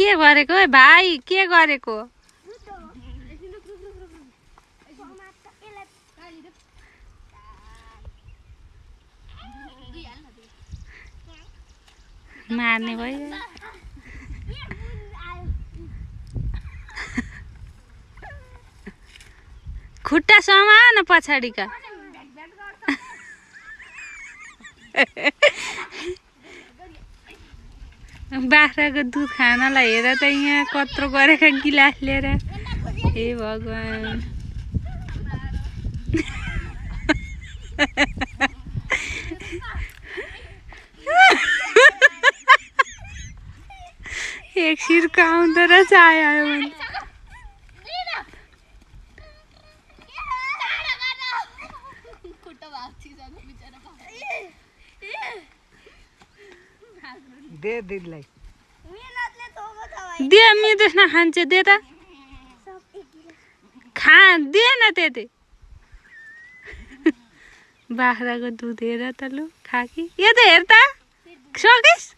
के गरेको है भाइ के गरेको मार्ने भयो खुट्टा समान पछाडिका बाख्राको दुध खानलाई हेर त यहाँ कत्रो गरेका गिलास लिएर हे भगवान एक सिर्का आउँदो रहेछ आयो भने दे दिदीलाई दे मिदोस् न खान्छ दे त खा दे न त्यति बाख्राको दुध हेर त लु खा कि यो त हेर त सकिस्